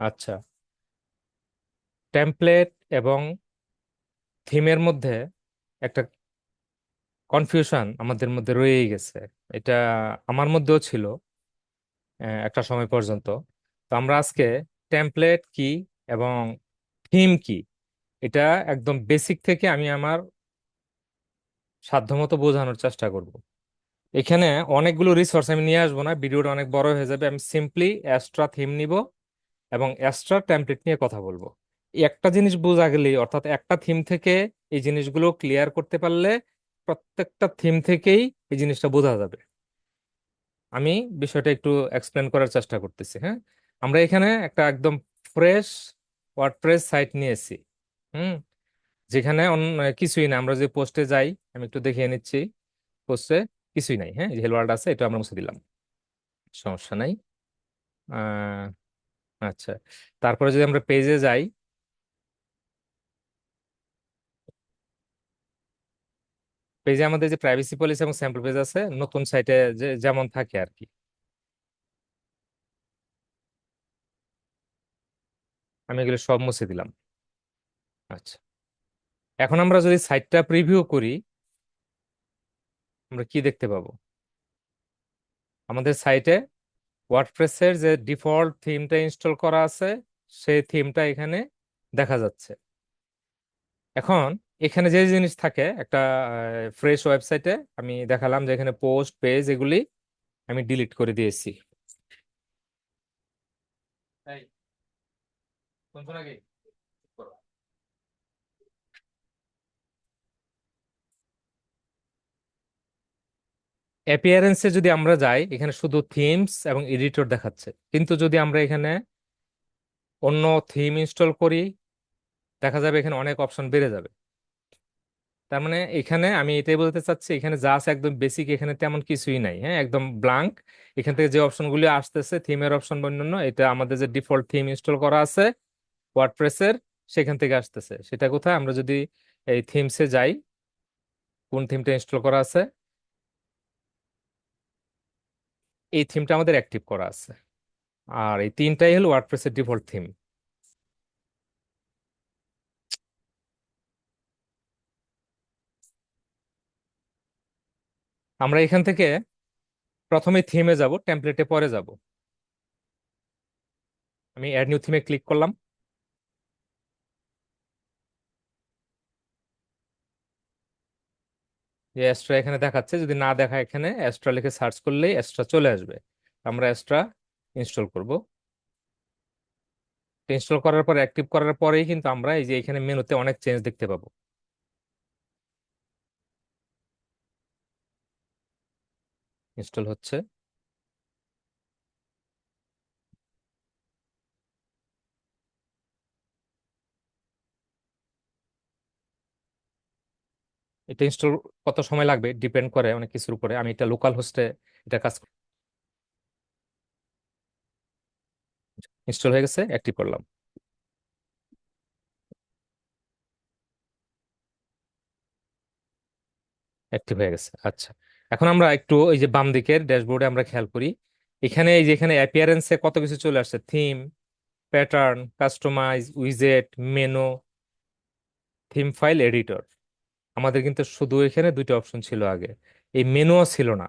আচ্ছা, টেমপ্লেট এবং থিমের মধ্যে একটা কনফিউশন আমাদের মধ্যে রয়েই গেছে। এটা আমার মধ্যেও ছিল একটা সময় পর্যন্ত। তো আমরা আজকে টেমপ্লেট কি এবং থিম কি, এটা একদম বেসিক থেকে আমি আমার সাধ্যমতো বোঝানোর চেষ্টা করব। এখানে অনেকগুলো রিসোর্স আমি নিয়ে আসবো না, ভিডিওটা অনেক বড় হয়ে যাবে। আমি সিম্পলি অ্যাস্ট্রা থিম নিব এবং অ্যাস্ট্রা টেমপ্লেট নিয়ে কথা বলবো। এই একটা জিনিস বোঝা গেলেই, অর্থাৎ একটা থিম থেকে এই জিনিসগুলো ক্লিয়ার করতে পারলে প্রত্যেকটা থিম থেকেই এই জিনিসটা বোঝা যাবে। আমি বিষয়টা একটু এক্সপ্লেন করার চেষ্টা করতেছি। হ্যাঁ, আমরা এখানে একটা একদম ফ্রেশ ওয়ার্ডপ্রেস সাইট নিয়েছি। হুম, যেখানে কিছুই না। আমরা যে পোস্টে যাই, আমি একটু দেখিয়ে নিচ্ছি। পোস্টে কিছুই নাই। হ্যাঁ, হেলো ওয়ার্ল্ড আছে, এটা আমরা মুছে দিলাম, সমস্যা নাই। আহ আচ্ছা, তারপরে যদি আমরা পেজে যাই, পেজে আমাদের যে প্রাইভেসি পলিসি এবং স্যাম্পল পেজ আছে নতুন সাইটে যে যেমন থাকে আর কি। আমি এগুলো সব মুছে দিলাম। আচ্ছা, এখন আমরা যদি সাইটটা প্রিভিউ করি, আমরা কি দেখতে পাবো? আমাদের সাইটে ওয়ার্ডপ্রেসের যে ডিফল্ট থিমটা ইনস্টল করা আছে, সেই থিমটা এখানে দেখা যাচ্ছে। এখন এখানে যে জিনিস থাকে একটা ফ্রেশ ওয়েবসাইটে, আমি দেখালাম যে এখানে পোস্ট পেজ এগুলি আমি ডিলিট করে দিয়েছি। এই, শুনছো নাকি? অ্যাপিয়ারেন্সে যদি আমরা যাই, এখানে শুধু থিমস এবং এডিটর দেখাচ্ছে, কিন্তু যদি আমরা এখানে অন্য থিম ইনস্টল করি, দেখা যাবে এখানে অনেক অপশন বেড়ে যাবে। তার মানে এখানে আমি এটাই বলতে চাচ্ছি, এখানে যা আছে একদম বেসিক, এখানে তেমন কিছুই নাই। হ্যাঁ, একদম ব্লাঙ্ক। এখান থেকে যে অপশনগুলি আসতেছে থিমের অপশন বা অন্যান্য, এটা আমাদের যে ডিফল্ট থিম ইনস্টল করা আছে ওয়ার্ডপ্রেসের, সেখান থেকে আসতেছে। সেটা কোথায়? আমরা যদি এই থিমসে যাই, কোন থিমটা ইনস্টল করা আছে, এই থিমটা আমাদের অ্যাক্টিভ করা আছে। আর এই তিনটাই হলো ওয়ার্ডপ্রেসের ডিফল্ট থিম। আমরা এখান থেকে প্রথমে থিমে যাব, টেমপ্লেটে পরে যাব। আমি অ্যাড নিউ থিমে ক্লিক করলাম। যে অ্যাস্ট্রা এখানে দেখাচ্ছে, যদি না দেখায় এখানে অ্যাস্ট্রা লিখে সার্চ করলেই অ্যাস্ট্রা চলে আসবে। আমরা অ্যাস্ট্রা ইনস্টল করব। ইনস্টল করার পর অ্যাক্টিভ করার পরেই কিন্তু আমরা এই যে এখানে মেনুতে অনেক চেঞ্জ দেখতে পাবো। ইনস্টল হচ্ছে। এটা ইনস্টল কত সময় লাগবে ডিপেন্ড করে অনেক কিছুর উপরে। আমি এটা লোকাল হোস্টে এটা কাজ ইনস্টল হয়ে গেছে, অ্যাক্টিভ করলাম। অ্যাক্টিভ হয়ে গেছে। আচ্ছা, এখন আমরা একটু এই যে বাম দিকের ড্যাশবোর্ডে আমরা খেয়াল করি। এখানে এই যে এখানে অ্যাপিয়ারেন্সে কত কিছু চলে আসছে: থিম, প্যাটার্ন, কাস্টমাইজ, উইজেট, মেনু, থিম ফাইল, এডিটর। আমাদের কিন্তু শুধু এখানে দুইটা অপশন ছিল আগে, এই মেনুও ছিল না।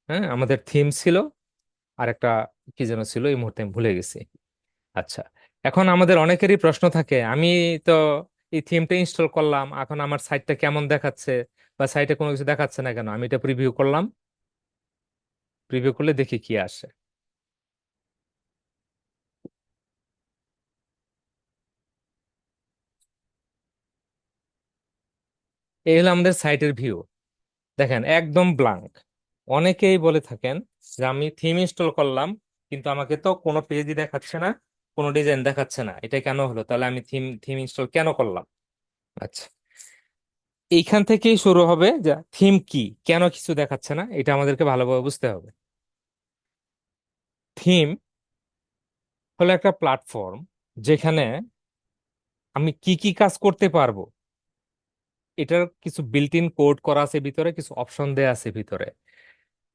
হ্যাঁ, আমাদের থিম ছিল আর একটা কি যেন ছিল, এই মুহূর্তে আমি ভুলে গেছি। আচ্ছা, এখন আমাদের অনেকেরই প্রশ্ন থাকে, আমি তো এই থিমটা ইনস্টল করলাম, এখন আমার সাইটটা কেমন দেখাচ্ছে, বা সাইটে কোনো কিছু দেখাচ্ছে না কেন? আমি এটা প্রিভিউ করলাম, প্রিভিউ করলে দেখি কি আসে। এই হলো আমাদের সাইটের ভিউ। দেখেন একদম ব্লাঙ্ক। অনেকেই বলে থাকেন যে আমি থিম ইনস্টল করলাম, কিন্তু আমাকে তো কোনো পেজই দেখাচ্ছে না, কোনো ডিজাইন দেখাচ্ছে না। এটা কেন হলো? তাহলে আমি থিম থিম ইনস্টল কেন করলাম? আচ্ছা, এইখান থেকেই শুরু হবে যে থিম কি, কেন কিছু দেখাচ্ছে না, এটা আমাদেরকে ভালোভাবে বুঝতে হবে। থিম হলো একটা প্ল্যাটফর্ম যেখানে আমি কি কি কাজ করতে পারবো, এটার কিছু বিল্ট ইন কোড করা আছে ভিতরে, কিছু অপশন দেয়া আছে ভিতরে।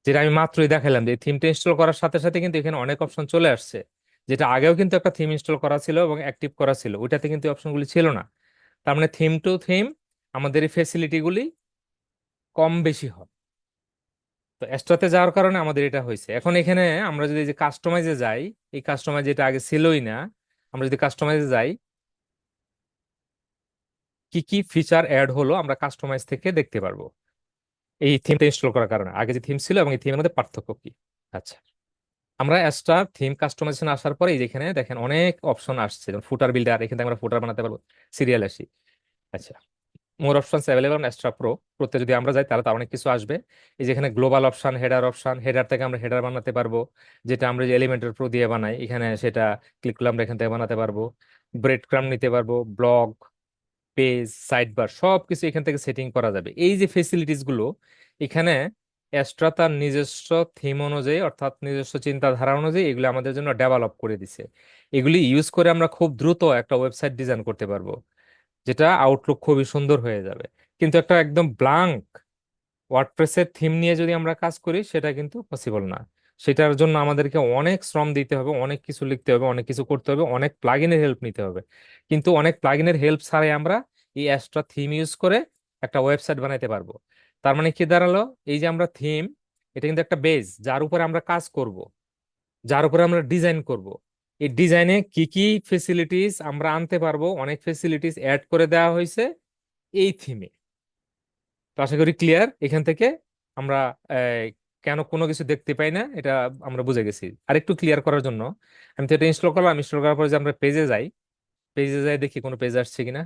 যেটা আমি মাত্রই দেখালাম যে থিমটা ইনস্টল করার সাথে সাথে কিন্তু এখানে অনেক অপশন চলে আসছে। যেটা আগেও কিন্তু একটা থিম ইনস্টল করা ছিল এবং অ্যাক্টিভ করা ছিল, ওইটাতে কিন্তু অপশনগুলি ছিল না। তার মানে থিম টু থিম আমাদের এই ফেসিলিটিগুলি কম বেশি হয়। তো এক্সট্রাতে যাওয়ার কারণে আমাদের এটা হয়েছে। এখন এখানে আমরা যদি এই যে কাস্টমাইজে যাই, এই কাস্টমাইজ যেটা আগে ছিলই না, আমরা যদি কাস্টমাইজে যাই, কি কি ফিচার অ্যাড হলো আমরা কাস্টমাইজ থেকে দেখতে পারবো এই থিমটা ইনস্টল করার কারণে। আগে যে থিম ছিল এবং এই থিমের মধ্যে পার্থক্য কি। আচ্ছা, আমরা এক্সট্রা থিম কাস্টমাইজেশন আসার পরে এই যেখানে দেখেন অনেক অপশন আসছে, যেমন ফুটার বিল্ডার, এখান থেকে আমরা ফুটার বানাতে পারবো, সিরিয়াল আসি। আচ্ছা, more options available on extra pro, প্রোতে যদি আমরা যাই তাহলে তো অনেক কিছু আসবে। এই যেখানে global option, header option, header থেকে আমরা হেডার বানাতে পারবো, যেটা আমরা যে এলিমেন্টের প্রো দিয়ে বানাই, এখানে সেটা ক্লিক করলে আমরা এখান থেকে বানাতে পারবো। ব্রেড ক্রাম নিতে পারবো, ব্লগ, পেজ, সাইড বার, সবকিছু এখান থেকে সেটিং করা যাবে। এই যে ফেসিলিটিস গুলো এখানে এক্সট্রা তার নিজস্ব থিম অনুযায়ী অর্থাৎ নিজস্ব চিন্তাধারা অনুযায়ী এগুলো আমাদের জন্য ডেভেলপ করে দিছে। এগুলি ইউজ করে আমরা খুব দ্রুত একটা ওয়েবসাইট ডিজাইন করতে পারবো, যেটা আউটলুক খুবই সুন্দর হয়ে যাবে। কিন্তু একটা একদম ব্লাঙ্ক ওয়ার্ডপ্রেসের থিম নিয়ে যদি আমরা কাজ করি সেটা কিন্তু পসিবল না। সেটার জন্য আমাদেরকে অনেক শ্রম দিতে হবে, অনেক কিছু লিখতে হবে, অনেক কিছু করতে হবে, অনেক প্লাগইনের হেল্প নিতে হবে। কিন্তু অনেক প্লাগইনের হেল্প ছাড়াই আমরা এই এক্সট্রা থিম ইউজ করে একটা ওয়েবসাইট বানাইতে পারবো। তার মানে কি দাঁড়ালো, এই যে আমরা থিম, এটা কিন্তু একটা বেজ যার উপরে আমরা কাজ করব, যার উপরে আমরা ডিজাইন করব। এই ডিজাইনে কি কি ফেসিলিটিস আমরা আনতে পারবো, অনেক ফেসিলিটিস অ্যাড করে দেওয়া হয়েছে এই থিমে। তো আশা করি ক্লিয়ার এখান থেকে আমরা আহ, কেন কোনো কিছু দেখতে পাই না এটা আমরা বুঝে গেছি। আর একটু ক্লিয়ার করার জন্য আমি তো এটা ইনস্টল করলাম, ইনস্টল করার পরে যে আমরা পেজে যাই, পেজে যাই দেখি কোনো পেজ আসছে কিনা।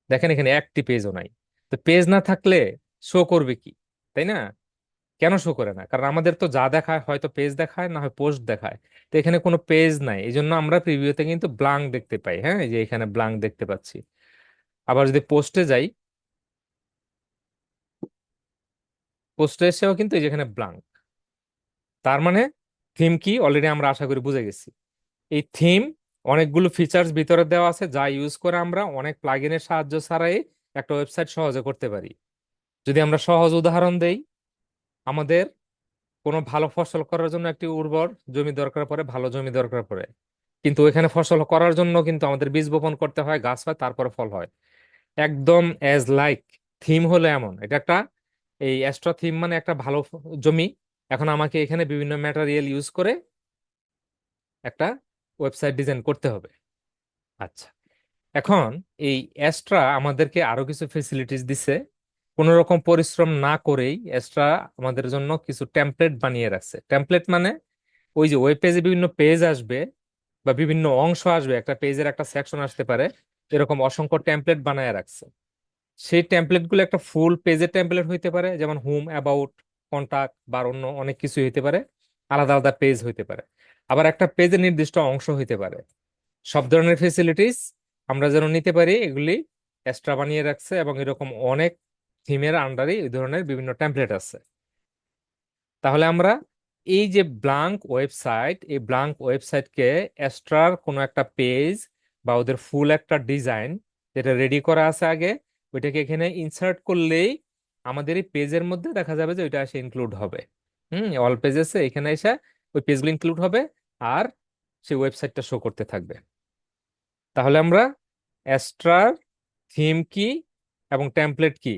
দেখেন এখানে একটি পেজও নাই। তো পেজ না থাকলে শো করবে কি, তাই না? কেন শো করে না? কারণ আমাদের তো যা দেখায় হয়তো পেজ দেখায়, না হয় পোস্ট দেখায়। তো এখানে কোনো পেজ নাই, এই জন্য আমরা প্রিভিউতে কিন্তু ব্লাঙ্ক দেখতে পাই। হ্যাঁ, এই যে এখানে ব্লাঙ্ক দেখতে পাচ্ছি। আবার যদি পোস্টে যাই, পোস্টে এসেও কিন্তু এই যেখানে ব্লাঙ্ক। তার মানে থিম কি অলরেডি আমরা আশা করি বুঝে গেছি। এই থিম অনেকগুলো ফিচার্স ভিতরে দেওয়া আছে যা ইউজ করে আমরা অনেক প্লাগইনের সাহায্য ছাড়াই একটা ওয়েবসাইট সহজে করতে পারি। যদি আমরা সহজ উদাহরণ দেই, আমাদের কোনো ভালো ফসল করার জন্য একটি উর্বর জমি দরকার পড়ে, ভালো জমি দরকার পড়ে। কিন্তু এখানে ফসল করার জন্য কিন্তু আমাদের বীজ বপন করতে হয়, গাছ হয়, তারপরে ফল হয়। একদম অ্যাজ লাইক থিম হলো এমন, এটা একটা, এই অ্যাস্ট্রা থিম মানে একটা ভালো জমি। এখন আমাকে এখানে বিভিন্ন ম্যাটেরিয়াল ইউজ করে একটা ওয়েবসাইট ডিজাইন করতে হবে। আচ্ছা, এখন এই অ্যাস্ট্রা আমাদেরকে আরো কিছু ফেসিলিটিস দিছে। কোন রকম পরিশ্রম না করেই অ্যাস্ট্রা আমাদের জন্য কিছু টেমপ্লেট বানিয়ে রাখছে। টেমপ্লেট মানে ওই যে ওয়েব পেজে বিভিন্ন পেজ আসবে বা বিভিন্ন অংশ আসবে, একটা পেজের একটা সেকশন আসতে পারে, এরকম অসংখ্য টেমপ্লেট বানায় রাখছে। সেই টেমপ্লেট গুলো একটা ফুল পেজের টেমপ্লেট হইতে পারে, যেমন হোম, অ্যাবাউট, কন্টাক্ট বা অন্য অনেক কিছু হইতে পারে, আলাদা আলাদা পেজ হইতে পারে। আবার একটা পেজের নির্দিষ্ট অংশ হইতে পারে। সব ধরনের ফেসিলিটিস আমরা যেন নিতে পারি এগুলি এক্সট্রা বানিয়ে রাখছে, এবং এরকম অনেক থিমের আন্ডারে এই ধরনের বিভিন্ন টেমপ্লেট আছে। তাহলে আমরা এই যে ব্লাঙ্ক ওয়েবসাইট, এই ব্লাঙ্ক ওয়েবসাইটকে এক্সট্রার কোনো একটা পেজ বা ওদের ফুল একটা ডিজাইন যেটা রেডি করা আছে আগে, ওইটাকে এখানে ইনসার্ট করলেই আমাদের এই পেজের মধ্যে দেখা যাবে যে ওইটা এসে ইনক্লুড হবে। অল পেজেসে এখানে এসে ওই পেজগুলো ইনক্লুড হবে, আর সেই ওয়েবসাইটটা শো করতে থাকবে। তাহলে আমরা এক্সট্রার থিম কি এবং টেমপ্লেট কি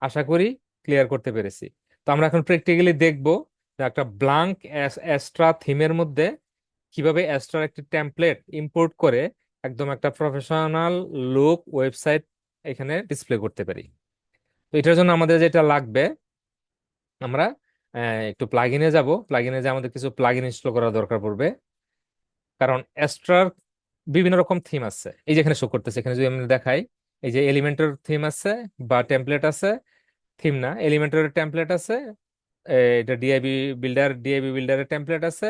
আশা করি ক্লিয়ার করতে পেরেছি। তো আমরা এখন প্র্যাকটিক্যালি দেখব যে একটা ব্লাঙ্ক এক্সট্রা থিমের মধ্যে কিভাবে এক্সট্রা একটি টেমপ্লেট ইম্পোর্ট করে একদম একটা প্রফেশনাল লুক ওয়েবসাইট এখানে ডিসপ্লে করতে পারি। তো এটার জন্য আমাদের যেটা লাগবে, আমরা একটু প্লাগইনে যাব। প্লাগইনে যে আমাদের কিছু প্লাগইন ইনস্টল করা দরকার পড়বে, কারণ এক্সট্রার বিভিন্ন রকম থিম আছে। এই যে এখানে শো করতেছে, এখানে যদি আমি দেখাই, এই যে এলিমেন্টের থিম আছে বা টেমপ্লেট আছে, থিম না এলিমেন্টের টেমপ্লেট আছে, এটা ডিআইবি বিল্ডারের টেমপ্লেট আছে,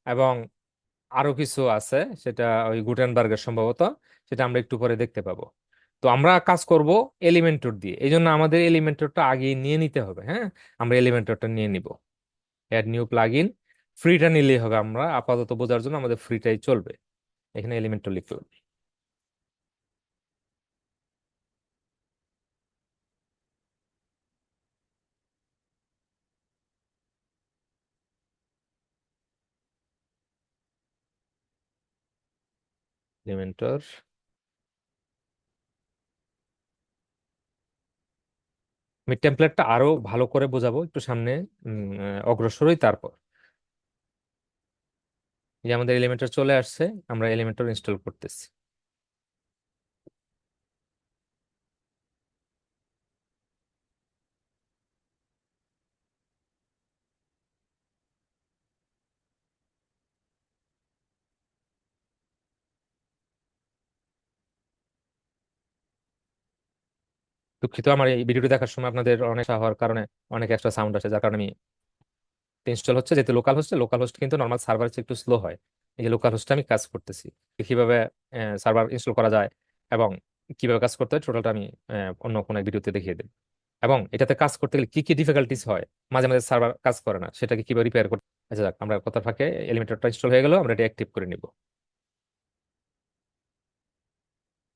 এবং আরো কিছু আছে, সেটা ওই গুটেনবার্গের সম্ভবত, সেটা আমরা একটু পরে দেখতে পাবো। তো আমরা কাজ করব এলিমেন্টর দিয়ে, এই জন্য আমাদের এলিমেন্টরটা আগে নিয়ে নিতে হবে। হ্যাঁ, আমরা এলিমেন্টরটা নিয়ে নিব। অ্যাড নিউ প্লাগইন, ফ্রিটা নিলেই হবে, আমরা আপাতত বোঝার জন্য আমাদের ফ্রিটাই চলবে। এখানে এলিমেন্টর লিখতে হবে। এলিমেন্টর। আমি টেমপ্লেটটা আরো ভালো করে বোঝাবো একটু সামনে অগ্রসর হই তারপর। যে আমাদের এলিমেন্টর চলে আসছে, আমরা এলিমেন্টর ইনস্টল করতেছি। দুঃখিত, আমার এই ভিডিওটি দেখার সময় আপনাদের অনেক হওয়ার কারণে অনেক এক্সট্রা সাউন্ড আসে, যার কারণে আমি ইনস্টল হচ্ছে যেহেতু লোকাল হোস্ট কিন্তু নর্মাল সার্ভার চেয়ে একটু স্লো হয়। এই যে লোকাল হোস্টে আমি কাজ করতেছি, কিভাবে সার্ভার ইনস্টল করা যায় এবং কিভাবে কাজ করতে হয় টোটালটা আমি অন্য কোনো এক ভিডিওতে দেখিয়ে দেব। এবং এটাতে কাজ করতে গেলে কি কি ডিফিকাল্টিস হয়, মাঝে মাঝে সার্ভার কাজ করে না, সেটাকে কিভাবে রিপেয়ার করতে। আচ্ছা যাক, আমরা কথার ফাঁকে এলিমেন্টরটা ইনস্টল হয়ে গেল, আমরা এটা অ্যাক্টিভ করে নিব।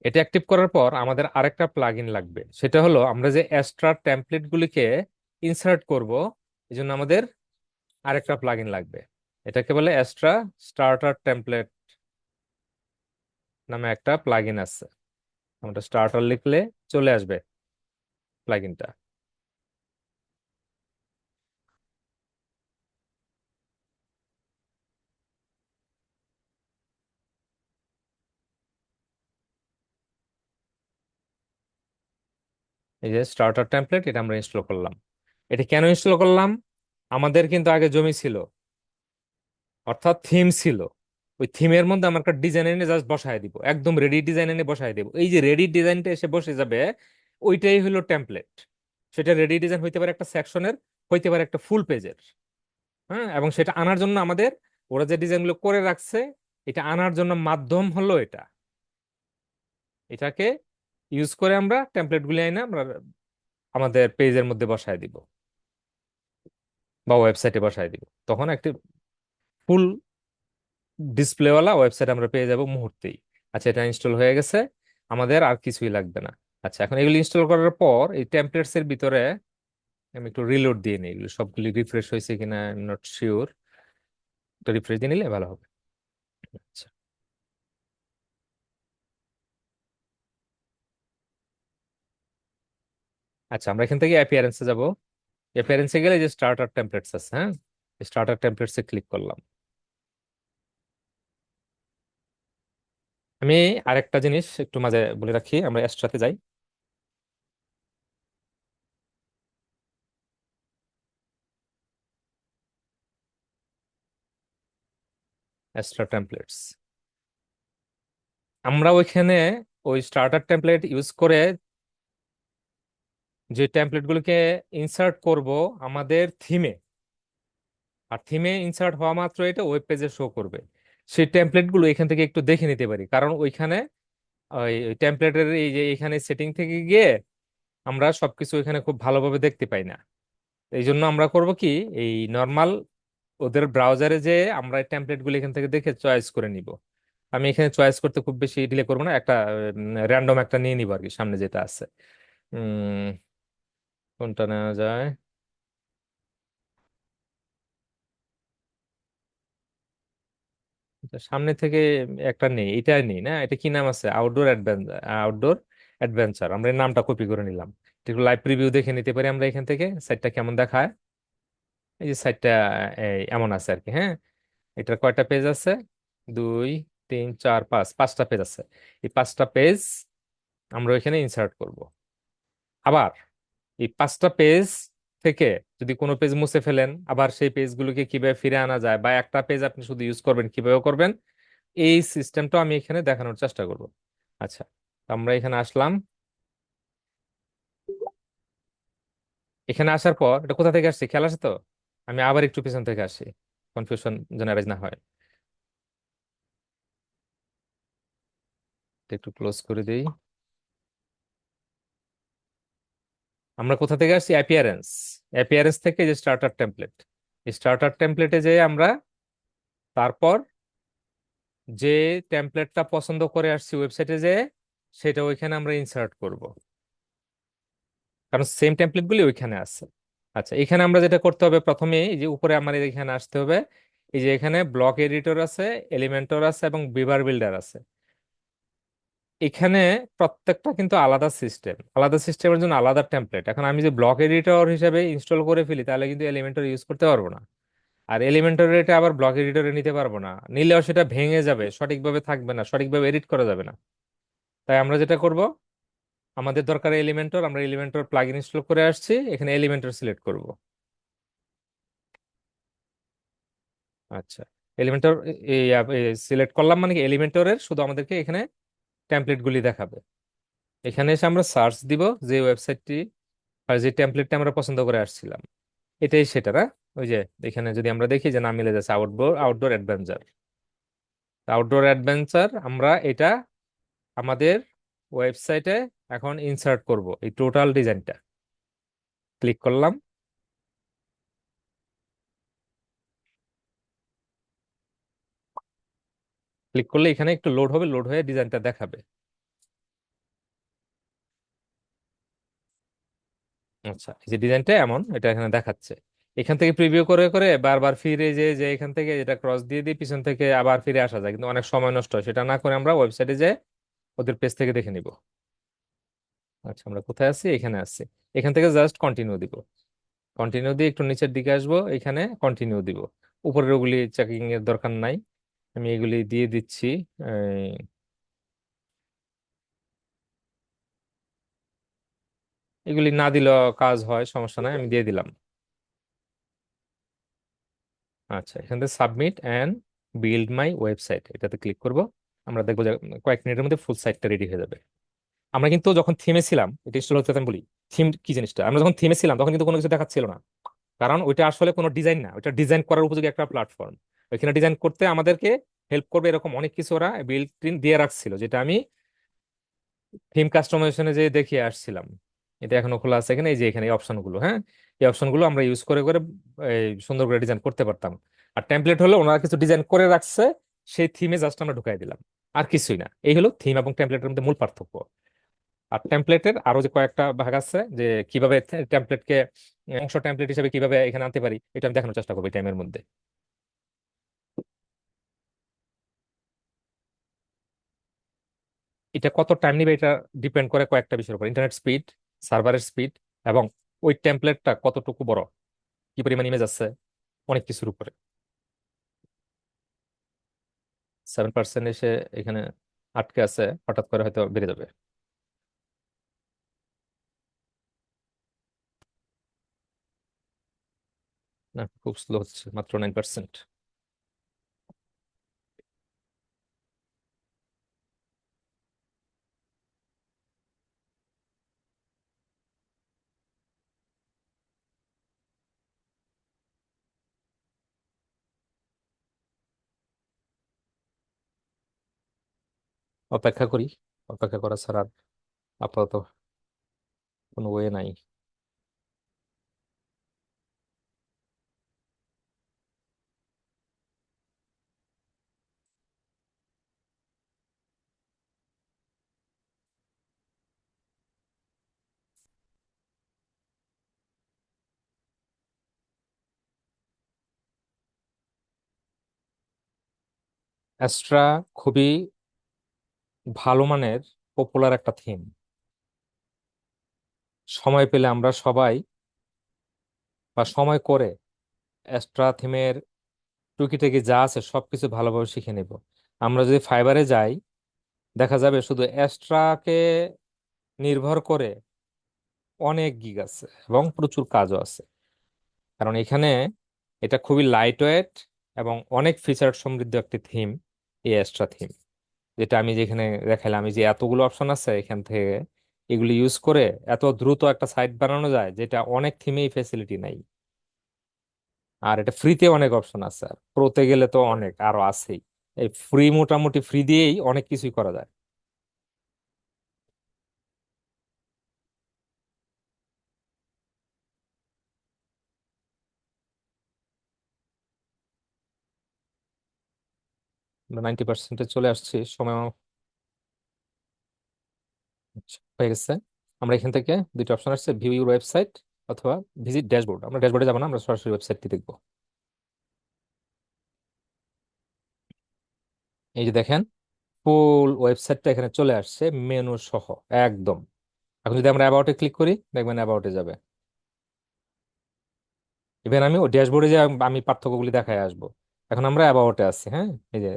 এটা অ্যাক্টিভ করার পর আমাদের আরেকটা প্লাগইন লাগবে, সেটা হলো আমরা যে এক্সট্রা টেমপ্লেট গুলিকে ইনসার্ট করব, এই জন্য আমাদের আরেকটা প্লাগইন লাগবে। এটাকে বলে এক্সট্রা স্টার্টার টেমপ্লেট নামে একটা প্লাগইন আছে। আমরা স্টার্টার লিখলে চলে আসবে প্লাগইনটা। এই যে স্টার্টার টেমপ্লেট, এটা আমরা ইনস্টল করলাম। এটা কেন ইনস্টল করলাম? আমাদের কিন্তু আগে জমি ছিল, অর্থাৎ থিম ছিল। ওই থিমের মধ্যে আমরা একটা ডিজাইন এনে জাস্ট বসায় দিব, একদম রেডি ডিজাইন এনে বসায় দিব। এই যে রেডি ডিজাইনটা এসে বসে যাবে, ওইটাই হলো টেমপ্লেট। সেটা রেডি ডিজাইন হইতে পারে একটা সেকশনের, হইতে পারে একটা ফুল পেজের। হ্যাঁ, এবং সেটা আনার জন্য আমাদের, ওরা যে ডিজাইনগুলো করে রাখছে, এটা আনার জন্য মাধ্যম হলো এটা। এটাকে ইউজ করে আমরা টেমপ্লেট গুলি আইনা আমরা আমাদের পেজের মধ্যে বসায় দিব বা ওয়েবসাইটে বসায় দিব, তখন একটি ফুল ডিসপ্লেওয়ালা ওয়েবসাইট আমরা পেয়ে যাব মুহূর্তেই। আচ্ছা, এটা ইনস্টল হয়ে গেছে, আমাদের আর কিছুই লাগবে না। আচ্ছা, এখন এগুলি ইনস্টল করার পর এই টেমপ্লেটস এর ভিতরে আমি একটু রিলোড দিয়ে নিই, এগুলো সবগুলি রিফ্রেশ হয়েছে কিনা আই এম নট শিওর। তো রিফ্রেশ দিয়ে নিলে ভালো হবে। আচ্ছা। আচ্ছা, আমরা এখান থেকে অ্যাপিয়ারেন্সে যাব। অ্যাপিয়ারেন্সে গেলে যে স্টার্টার টেমপ্লেটস আছে, হ্যাঁ, স্টার্টার টেমপ্লেটসে ক্লিক করলাম। আমি আরেকটা জিনিস একটু মাঝে বলে রাখি, আমরা এক্সট্রাতে যাই। এক্সট্রা টেমপ্লেটস, আমরা ওইখানে ওই স্টার্টার টেমপ্লেট ইউজ করে যে টেমপ্লেট গুলোকে ইনসার্ট করব আমাদের থিমে, আর থিমে ইনসার্ট হওয়া মাত্র এটা ওয়েব পেজে শো করবে। সেই টেমপ্লেট গুলো এখান থেকে একটু দেখে নিতে পারি, কারণ ওইখানে ওই টেমপ্লেটের এই যে এখানে সেটিং থেকে গিয়ে আমরা সবকিছু এখানে খুব ভালোভাবে দেখতে পাই না। এই জন্য আমরা করব কি, এই নর্মাল ওদের ব্রাউজারে যে আমরা টেমপ্লেট গুলো এখান থেকে দেখে চয়েস করে নিব। আমি এখানে চয়েস করতে খুব বেশি ডিলে করবো না, একটা র্যান্ডম একটা নিয়ে নিব আর কি, সামনে যেটা আছে। উম কোনটা নেওয়া যায়? সামনে থেকে একটা নেই, এটা নেই না, এটা কি নাম আছে, আউটডোর অ্যাডভেঞ্চার। আমরা এই নামটা কপি করে নিলাম। একটু লাইভ প্রিভিউ দেখে নিতে পারি আমরা এখান থেকে সাইটটা কেমন দেখায়। এই যে সাইটটা এমন আছে আর কি, হ্যাঁ। এটার কয়টা পেজ আছে? দুই, তিন, চার, পাঁচ, পাঁচটা পেজ আছে। এই পাঁচটা পেজ আমরা এখানে ইনসার্ট করব। আবার এই পাঁচটা পেজ থেকে যদি কোনো পেজ মুছে ফেলেন, আবার সেই পেজগুলোকে কিভাবে ফিরে আনা যায়, বা একটা পেজ আপনি শুধু ইউজ করবেন কিভাবে করবেন, এই সিস্টেমটা আমি এখানে দেখানোর চেষ্টা করব। আচ্ছা, তো আমরা এখানে আসলাম। এখানে আসার পর এটা কোথা থেকে আসছে খেয়াল আছে তো? আমি আবার একটু পিছন থেকে আসি, কনফিউশন যেন arise না হয়। এটা একটু ক্লোজ করে দিই। আমরা কোথা থেকে আসছি? অ্যাপিয়ারেন্স। অ্যাপিয়ারেন্স থেকে যে স্টার্টার টেমপ্লেট, এই স্টার্টার টেমপ্লেটে যে আমরা তারপর যে টেমপ্লেটটা পছন্দ করে আসছি ওয়েবসাইটে যে, সেটা ওইখানে আমরা ইনসার্ট করব, কারণ সেম টেমপ্লেট গুলি ওইখানে আছে। আচ্ছা, এখানে আমরা যেটা করতে হবে প্রথমে, এই যে উপরে আমার এখানে আসতে হবে। এই যে এখানে ব্লক এডিটর আছে, এলিমেন্টর আছে এবং বিভার বিল্ডার আছে। এখানে প্রত্যেকটা কিন্তু আলাদা সিস্টেম, আলাদা সিস্টেমের জন্য আলাদা টেমপ্লেট। এখন আমি যে ব্লক এডিটর হিসেবে ইনস্টল করে ফেলি তাহলে কিন্তু এলিমেন্টর ইউজ করতে পারবো না। আর এলিমেন্টর এটা আবার ব্লক এডিটরে নিতে পারবো না, নিলেও সেটা ভেঙে যাবে, সঠিকভাবে থাকবে না, সঠিকভাবে এডিট করা যাবে না। তাই আমরা যেটা করব, আমাদের দরকার এলিমেন্টর, আমরা এলিমেন্টর প্লাগ ইনস্টল করে আসছি, এখানে এলিমেন্টর সিলেক্ট করব। আচ্ছা, এলিমেন্টর সিলেক্ট করলাম, মানে কি এলিমেন্টরের শুধু আমাদেরকে এখানে টেমপ্লেট গুলি দেখাবে। এখানে এসে আমরা সার্চ দিব যে ওয়েবসাইটটি আর যে টেমপ্লেটটা আমরা পছন্দ করে আসছিলাম, এটাই সেটা না? ওই যে এখানে যদি আমরা দেখি যে নাম মিলে যাচ্ছে, outdoor outdoor adventure. Outdoor adventure আমরা এটা আমাদের ওয়েবসাইটে এখন ইনসার্ট করব, এই টোটাল ডিজাইনটা। ক্লিক করলাম। ক্লিক করলে এখানে একটু লোড হবে, লোড হয়ে ডিজাইনটা দেখাবে। আচ্ছা, এই যে ডিজাইনটা এমন, এটা এখানে দেখাচ্ছে। এখান থেকে প্রিভিউ করে করে বারবার ফিরে যে যে এখান থেকে এটা ক্রস দিয়ে দিয়ে পিছন থেকে আবার ফিরে আসা যায়, কিন্তু অনেক সময় নষ্ট হয়। সেটা না করে আমরা ওয়েবসাইটে যে ওদের পেজ থেকে দেখে নিব। আচ্ছা, আমরা কোথায় আছি? এখানে আছি। এখান থেকে জাস্ট কন্টিনিউ দিব। কন্টিনিউ দিয়ে একটু নিচের দিকে আসবো, এখানে কন্টিনিউ দিব। উপরের ওগুলি চেকিং এর দরকার নাই, আমি এগুলি দিয়ে দিচ্ছি। এই, এগুলি না দিলেও কাজ হয়, সমস্যা নাই, আমি দিয়ে দিলাম। আচ্ছা, এখান থেকে submit and build my website, এটাতে ক্লিক করব। আমরা দেখবো যে কয়েক মিনিটের মধ্যে ফুল সাইটটা রেডি হয়ে যাবে। আমরা কিন্তু যখন থিমে ছিলাম, এটা ইনস্টল হতে আমি বলি, থিম কি জিনিসটা, আমরা যখন থিমে ছিলাম তখন কিন্তু কোনো কিছু দেখাচ্ছিল না। কারণ ওইটা আসলে কোনো ডিজাইন না, ওইটা ডিজাইন করার উপযোগী একটা প্ল্যাটফর্ম। ওইখানে ডিজাইন করতে আমাদেরকে হেল্প করবে এরকম অনেক কিছু ওরা বিল্ট ইন দিয়ে রাখছিল, যেটা আমি থিম কাস্টমাইজেশনে যে দেখিয়ে আসছিলাম। এটা এখনো খোলা আছে এখানে, এই যে এখানে এই অপশনগুলো, হ্যাঁ, এই অপশনগুলো আমরা ইউজ করে করে এই সুন্দর করে ডিজাইন করতে পারতাম। আর টেমপ্লেট হলো ওনারা কিছু ডিজাইন করে রাখছে, সেই থিমে জাস্ট আমরা ঢুকাই দিলাম, আর কিছুই না। এই হলো থিম এবং টেমপ্লেটের মধ্যে মূল পার্থক্য। আর টেমপ্লেটের আরো যে কয়েকটা ভাগ আছে, যে কিভাবে টেমপ্লেটকে অংশ টেমপ্লেট হিসেবে কিভাবে এখানে আনতে পারি, এটা আমি দেখানোর চেষ্টা করবো এই টাইমের মধ্যে। এটা কত টাইম নিবে এটা ডিপেন্ড করে কয়েকটা বিষয়ের উপর, ইন্টারনেট স্পিড, সার্ভারের স্পিড, এবং ওই টেমপ্লেটটা কতটুকু বড়, কি পরিমাণ ইমেজ আছে, অনেক কিছুর উপরে। 7% এসে এখানে আটকে আছে, হঠাৎ করে হয়তো বেড়ে যাবে। না, খুব স্লো হচ্ছে, মাত্র 9%। অপেক্ষা করি, অপেক্ষা করা ছাড়া আর আপাতত কোনো ওয়ে নাই। অ্যাস্ট্রা খুবই ভালো মানের, পপুলার একটা থিম। সময় পেলে আমরা সবাই, বা সময় করে, অ্যাস্ট্রা থিমের টুকিটাকি যা আছে সবকিছু ভালোভাবে শিখে নেব। আমরা যদি ফাইবারে যাই, দেখা যাবে শুধু অ্যাস্ট্রাকে নির্ভর করে অনেক গিগ আছে এবং প্রচুর কাজও আছে। কারণ এখানে এটা খুবই লাইট ওয়েট এবং অনেক ফিচার সমৃদ্ধ একটি থিম, এই অ্যাস্ট্রা থিম। যেটা আমি যেখানে দেখাইলাম, আমি যে এতগুলো অপশন আছে এখান থেকে, এগুলি ইউজ করে এত দ্রুত একটা সাইট বানানো যায়, যেটা অনেক থিমেই ফেসিলিটি নাই। আর এটা ফ্রিতে অনেক অপশন আছে, আর প্রোতে গেলে তো অনেক আরো আছেই। এই ফ্রি, মোটামুটি ফ্রি দিয়েই অনেক কিছুই করা যায়। 90% চলে আসছি সময়। আচ্ছা, হয়ে গেছে। আমরা এখান থেকে দুইটা অপশন আসছে, ভিউ ইউর ওয়েবসাইট অথবা ভিজিট ড্যাশবোর্ড। আমরা ড্যাশবোর্ডে যাবো না, আমরা সরাসরি ওয়েবসাইটটি দেখবো। এই যে দেখেন, ফুল ওয়েবসাইটটা এখানে চলে আসছে মেনু সহ একদম। এখন যদি আমরা অ্যাবাউটে ক্লিক করি দেখবেন অ্যাবাউটে যাবে। ইভেন আমি ওই ড্যাশবোর্ডে যে আমি পার্থক্যগুলি দেখায় আসবো। এখন আমরা অ্যাবাউটে আছি, হ্যাঁ। এই যে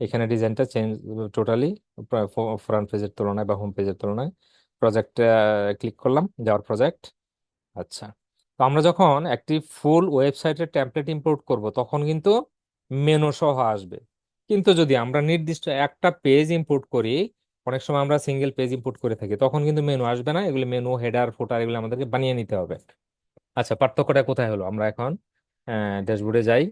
এখানে ডিজাইনটা চেঞ্জ টোটালি ফ্রন্ট পেজের তুলনায় বা হোম পেজের তুলনায়। প্রজেক্টে ক্লিক করলাম, যাওয়ার প্রজেক্ট। আচ্ছা, তো আমরা যখন একটি ফুল ওয়েবসাইটের টেমপ্লেট ইম্পোর্ট করব তখন কিন্তু মেনু সহ আসবে। কিন্তু যদি আমরা নির্দিষ্ট একটা পেজ ইম্পোর্ট করি, অনেক সময় আমরা সিঙ্গেল পেজ ইম্পোর্ট করে থাকি, তখন কিন্তু মেনু আসবে না। এগুলি মেনু, হেডার, ফুটার এগুলো আমাদেরকে বানিয়ে নিতে হবে। আচ্ছা, পার্থক্যটা কোথায় হলো? আমরা এখন ড্যাশবোর্ডে যাই।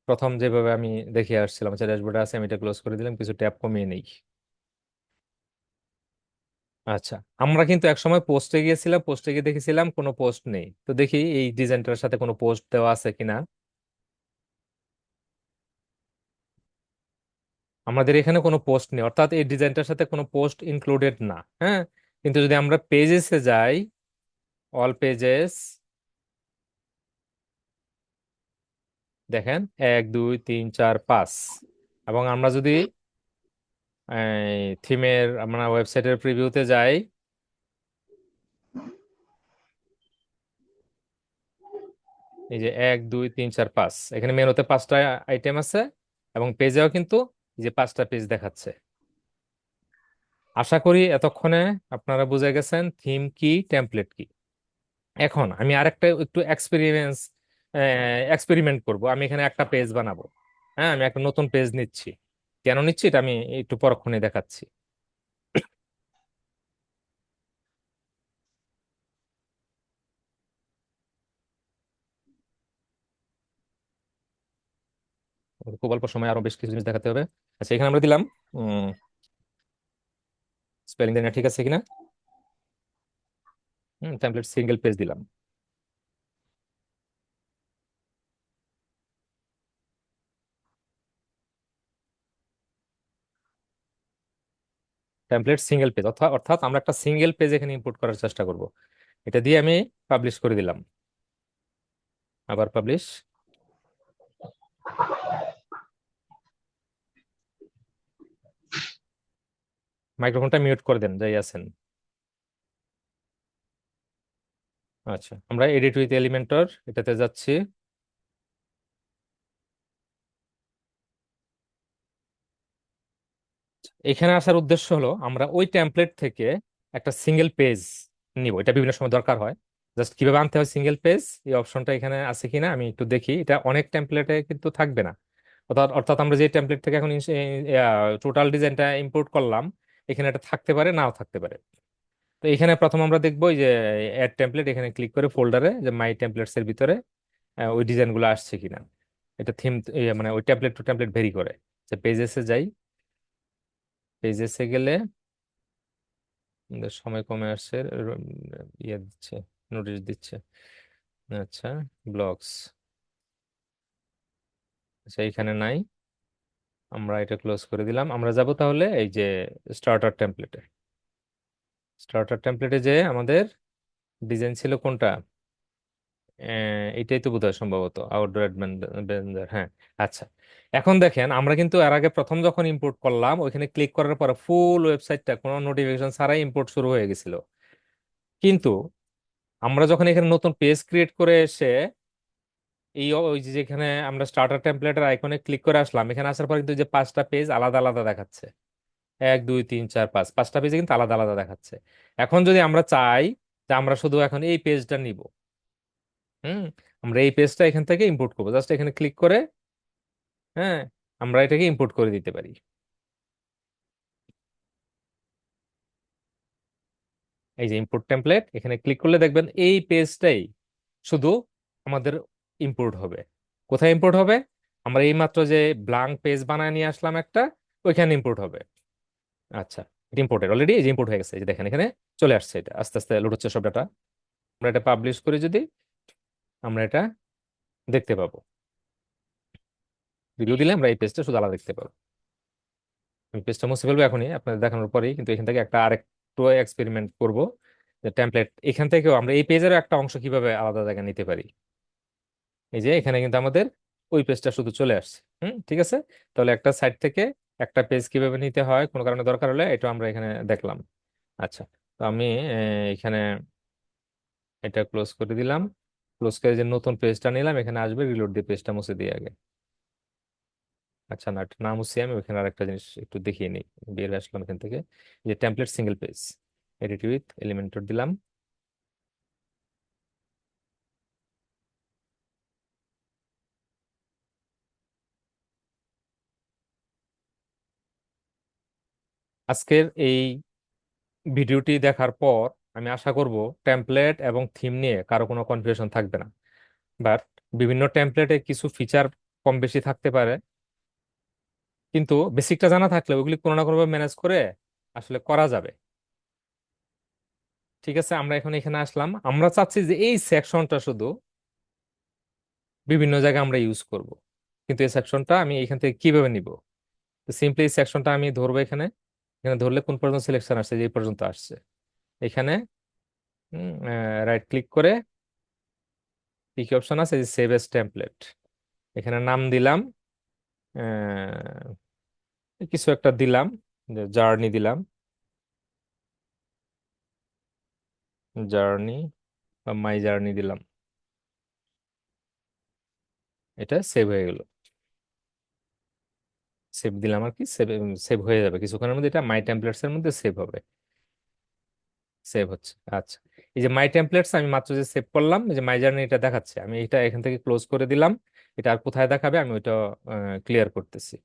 প্রথম যেভাবে আমি দেখিয়ে আসছিলাম, আচ্ছা ড্যাশবোর্ডে আছে, আমি এটা ক্লোজ করে দিলাম, কিছু ট্যাব কমিয়ে নেই। আচ্ছা, আমরা কিন্তু এক সময় পোস্টে গিয়েছিলাম, পোস্টে গিয়ে দেখেছিলাম কোনো পোস্ট নেই। তো দেখি এই ডিজাইনটার সাথে কোনো পোস্ট দেওয়া আছে কিনা। আমাদের এখানে কোনো পোস্ট নেই, অর্থাৎ এই ডিজাইনটার সাথে কোনো পোস্ট ইনক্লুডেড না, হ্যাঁ। কিন্তু যদি আমরা পেজেসে যাই, অল পেজেস, দেখেন 1 2 3 4 5। এবং আমরা যদি থিমের আমরা ওয়েবসাইটের প্রিভিউতে যাই, এই যে 1 2 3 4 5, এখানে মেনুতে 5টা আইটেম আছে এবং পেজেও কিন্তু এই যে 5টা পেজ দেখাচ্ছে। আশা করি এতক্ষণে আপনারা বুঝে গেছেন থিম কি, টেমপ্লেট কি। এখন আমি আরেকটা একটু এক্সপেরিমেন্ট করব। আমি এখানে একটা পেজ বানাবো। হ্যাঁ, আমি একটা নতুন পেজ নিচ্ছি। কেন নিচ্ছি এটা আমি একটু পরক্ষণে দেখাচ্ছি। খুব অল্প সময় আরো বেশ কিছু জিনিস দেখাতে হবে। আচ্ছা, এখানে আমরা দিলাম স্পেলিং দেন ঠিক আছে কিনা। টেমপ্লেট সিঙ্গেল পেজ দিলাম। টেমপ্লেট সিঙ্গেল পেজ, অর্থাৎ অর্থাৎ আমরা একটা সিঙ্গেল পেজ এখানে ইম্পোর্ট করার চেষ্টা করব। এটা দিয়ে আমি পাবলিশ করে দিলাম। আবার পাবলিশ। মাইক্রোফোনটা মিউট করে দেন যাই আছেন। আচ্ছা, আমরা এডিট উইথ এলিমেন্টর এটাতে যাচ্ছি। এখানে আসার উদ্দেশ্য হলো আমরা ওই টেমপ্লেট থেকে একটা সিঙ্গেল পেজ নিব। এটা বিভিন্ন সময় দরকার হয়। জাস্ট কিভাবে আনতে হয় সিঙ্গেল পেজ, এই অপশনটা এখানে আছে কিনা আমি একটু দেখি। এটা অনেক টেমপ্লেটে কিন্তু থাকবে না। অর্থাৎ অর্থাৎ আমরা যে টেমপ্লেট থেকে এখন টোটাল ডিজাইনটা ইম্পোর্ট করলাম, এখানে এটা থাকতে পারে, নাও থাকতে পারে। তো এখানে প্রথম আমরা দেখবো এই যে অ্যাড টেমপ্লেট, এখানে ক্লিক করে ফোল্ডারে যে মাই টেমপ্লেটস এর ভিতরে ওই ডিজাইনগুলো আসছে কিনা। এটা থিম, মানে ওই টেমপ্লেট টু টেমপ্লেট ভেরি করে। যে পেজেসে যাই, পেজেসে গেলে আমাদের সময় কমে আসছে, ইয়ে দিচ্ছে, নোটিশ দিচ্ছে। আচ্ছা, ব্লগস, আচ্ছা এখানে নাই। আমরা এটা ক্লোজ করে দিলাম। আমরা যাব তাহলে এই যে স্টার্টার টেমপ্লেটে। স্টার্টার টেমপ্লেটে যে আমাদের ডিজাইন ছিল কোনটা, এটাই তো বোধহয় সম্ভবত আউটডোর অ্যাডভেঞ্চার, হ্যাঁ। আচ্ছা, এখন দেখেন আমরা কিন্তু এর আগে প্রথম যখন ইম্পোর্ট করলাম ওইখানে ক্লিক করার পর ফুল ওয়েবসাইটটা কোনো নোটিফিকেশন ছাড়াই ইম্পোর্ট শুরু হয়ে গেছিল। কিন্তু আমরা যখন এখানে নতুন পেজ ক্রিয়েট করে এসে এই ওই যে যেখানে আমরা স্টার্টার টেমপ্লেটের আইকনে ক্লিক করে আসলাম, এখানে আসার পর কিন্তু যে 5টা পেজ আলাদা আলাদা দেখাচ্ছে। 1 2 3 4 5, 5টা পেজে কিন্তু আলাদা আলাদা দেখাচ্ছে। এখন যদি আমরা চাই যে আমরা শুধু এখন এই পেজটা নিব, হুম, আমরা এই পেজটা এখান থেকে ইম্পোর্ট করবো, জাস্ট এখানে ক্লিক করে, হ্যাঁ, আমরা এটাকে ইম্পোর্ট করে দিতে পারি। এই যে ইম্পোর্ট টেমপ্লেট, এখানে ক্লিক করলে দেখবেন এই পেজটাই শুধু আমাদের ইম্পোর্ট হবে। কোথায় ইম্পোর্ট হবে? আমরা এই মাত্র যে ব্লাঙ্ক পেজ বানায় নিয়ে আসলাম একটা, ওইখানে ইম্পোর্ট হবে। আচ্ছা, এটা ইম্পোর্টেড অলরেডি, এই যে ইম্পোর্ট হয়ে গেছে, এই যে দেখেন এখানে চলে আসছে। এটা আস্তে আস্তে লোড হচ্ছে সব ডাটা। আমরা এটা পাবলিশ করে যদি আমরা এটা দেখতে পাবো, রিভিউ দিলে আমরা এই পেজটা শুধু আলাদা দেখতে পাবো। আমি পেজটা মুছে ফেলবো এখনই আপনাদের দেখানোর পরেই, কিন্তু এখান থেকে একটা আরেকটু এক্সপেরিমেন্ট করব। যে টেমপ্লেট এখান থেকেও আমরা এই পেজেরও একটা অংশ কিভাবে আলাদা জায়গা নিতে পারি। এই যে এখানে কিন্তু আমাদের ওই পেজটা শুধু চলে আসছে। ঠিক আছে। তাহলে একটা সাইট থেকে একটা পেজ কিভাবে নিতে হয় কোনো কারণে দরকার হলে এটা আমরা এখানে দেখলাম। আচ্ছা, তো আমি এখানে এটা ক্লোজ করে দিলাম। ক্লোজ করে যে নতুন পেজটা নিলাম, এখানে আসবে, রিলোড দিয়ে পেজটা মুছে দিয়ে আগে। আচ্ছা, না এটা না মুছে আমি ওখানে আরেকটা জিনিস একটু দেখিয়ে নিই। বের হয়ে আসলাম এখান থেকে, যে template single page, edit with Elementor দিলাম। আজকের এই ভিডিওটি দেখার পর আমি আশা করব টেমপ্লেট এবং থিম নিয়ে কারো কোনো কনফিউশন থাকবে না। বাট বিভিন্ন টেমপ্লেটে কিছু ফিচার কম বেশি থাকতে পারে, কিন্তু বেসিকটা জানা থাকলে ওইগুলি কোনো না কোনোভাবে ম্যানেজ করে আসলে করা যাবে। ঠিক আছে, আমরা এখন এখানে আসলাম, আমরা চাচ্ছি যে এই সেকশনটা শুধু বিভিন্ন জায়গায় আমরা ইউজ করব। কিন্তু এই সেকশনটা আমি এখান থেকে কিভাবে নিব? তো সিম্পলি এই সেকশনটা আমি ধরবো এখানে। এখানে ধরলে কোন পর্যন্ত সিলেকশন আসছে, যে এই পর্যন্ত আসছে। এখানে রাইট ক্লিক করে কি কি অপশন আছে, যে সেভ এস টেমপ্লেট, এখানে নাম দিলাম, কিছু একটা দিলাম, জার্নি দিলাম, জার্নি বা মাই জার্নি দিলাম। এটা সেভ হয়ে গেল। সেভ দিলাম আর কি, সেভ সেভ হয়ে যাবে কিছুক্ষণের মধ্যে, এটা মাই টেমপ্লেটস এর মধ্যে সেভ হবে। সেভ হচ্ছে। আচ্ছা, এই যে মাই টেমপ্লেটস আমি মাত্র যে সেভ করলাম, এই যে মাই জার্নি এটা দেখাচ্ছে, আমি এটা এখান থেকে ক্লোজ করে দিলাম। এটা আর কোথায় দেখাবে আমি ওইটা ক্লিয়ার করতেছি।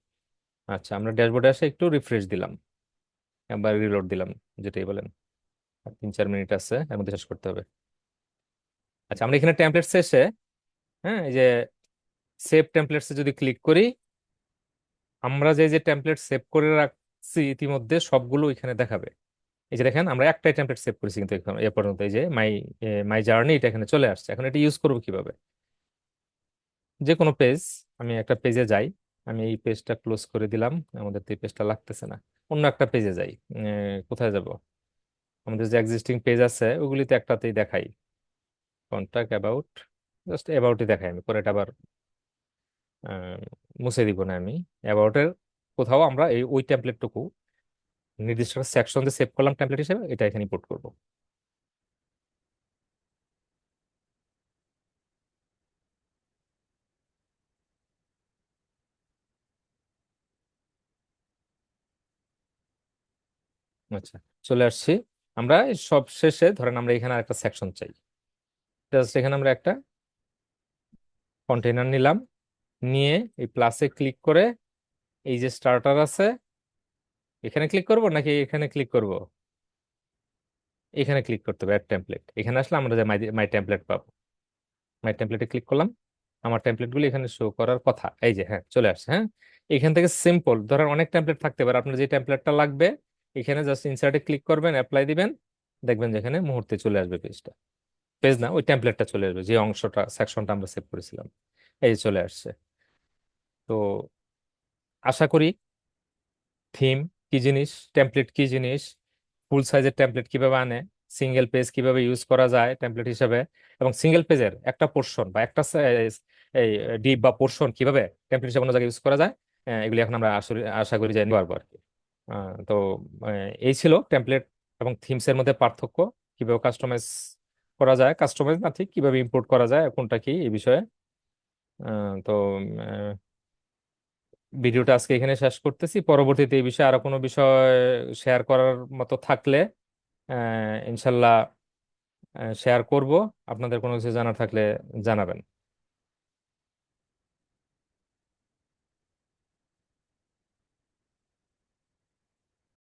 আচ্ছা, আমরা ড্যাশবোর্ডে এসে একটু রিফ্রেশ দিলাম, একবার রিলোড দিলাম, যেটাই বলেন। আর 3-4 মিনিট আছে, এর মধ্যে শেষ করতে হবে। আচ্ছা, আমরা এখানে টেমপ্লেটস এসে, হ্যাঁ, এই যে সেভ টেমপ্লেটসে যদি ক্লিক করি, আমরা যে যে টেমপ্লেট সেভ করে রাখছি ইতিমধ্যে সবগুলো এখানে দেখাবে। এই যে দেখেন, আমরা একটাই টেমপ্লেট সেভ করেছি কিন্তু এখন এ পর্যন্ত, এই যে মাই মাই জার্নি, এটা এখানে চলে আসছে। এখন এটা ইউজ করবো কিভাবে? যে কোনো পেজ, আমি একটা পেজে যাই, আমি এই পেজটা ক্লোজ করে দিলাম, আমাদের তো এই পেজটা লাগতেছে না। অন্য একটা পেজে যাই। কোথায় যাব? আমাদের যে এক্সিস্টিং পেজ আছে ওগুলিতে একটাতেই দেখাই, কন্টাক্ট অ্যাবাউট, জাস্ট অ্যাবাউটই দেখাই। আমি পরে এটা আবার আহ, মুছে দিব না আমি। অ্যাবাউটের কোথাও আমরা এই ওই টেমপ্লেটটুকু নির্দিষ্ট সেকশন দিয়ে সেভ করলাম টেমপ্লেট হিসেবে, এটা এখানে ইম্পোর্ট করব। আচ্ছা, চলে আসছি। আমরা এই সব শেষে ধরেন আমরা এখানে একটা সেকশন চাই, জাস্ট এখানে আমরা একটা কন্টেইনার নিলাম, নিয়ে এই প্লাসে ক্লিক করে এই যে স্টার্টার আছে, এখানে ক্লিক করব নাকি এখানে ক্লিক করব? এখানে ক্লিক করতে হবে, অ্যাড টেমপ্লেট। এখানে আসলে আমরা যে মাই মাই টেমপ্লেট পাবো। মাই টেমপ্লেটে ক্লিক করলাম, আমার টেমপ্লেট গুলো এখানে শো করার কথা, এই যে হ্যাঁ চলে আসছে। হ্যাঁ, এখান থেকে সিম্পল ধরেন অনেক টেমপ্লেট থাকতে পারে, আপনার যে টেমপ্লেটটা লাগবে এখানে জাস্ট ইনসার্টে ক্লিক করবেন, অ্যাপ্লাই দিবেন, দেখবেন যেখানে মুহূর্তে চলে আসবে পেজটা। পেজ না, ওই টেমপ্লেটটা চলে আসবে, যে অংশটা সেকশনটা আমরা সেভ করেছিলাম। এই যে চলে আসছে। তো আশা করি থিম কি জিনিস, টেমপ্লেট কি জিনিস, ফুল সাইজের টেমপ্লেট কিভাবে আনে, সিঙ্গেল পেজ কিভাবে ইউজ করা যায় টেমপ্লেট হিসেবে, এবং সিঙ্গেল পেজের একটা পোর্শন বা একটা এই ডিপ বা পোর্শন কিভাবে টেমপ্লেট হিসেবে অন্য জায়গায় ইউজ করা যায়, এগুলি এখন আমরা আসলে আশা করি জানতে পারবো আর কি। তো এই ছিল টেমপ্লেট এবং থিমস এর মধ্যে পার্থক্য, কিভাবে কাস্টমাইজ করা যায়, কাস্টমাইজ না ঠিক কিভাবে ইম্পোর্ট করা যায়, কোনটা কি এই বিষয়ে। তো ভিডিওটা আজকে এখানে শেষ করতেছি। পরবর্তীতে এই বিষয়ে আরো কোনো বিষয় শেয়ার করার মতো থাকলে ইনশাল্লাহ শেয়ার করব। আপনাদের কোনো কিছু জানার থাকলে জানাবেন।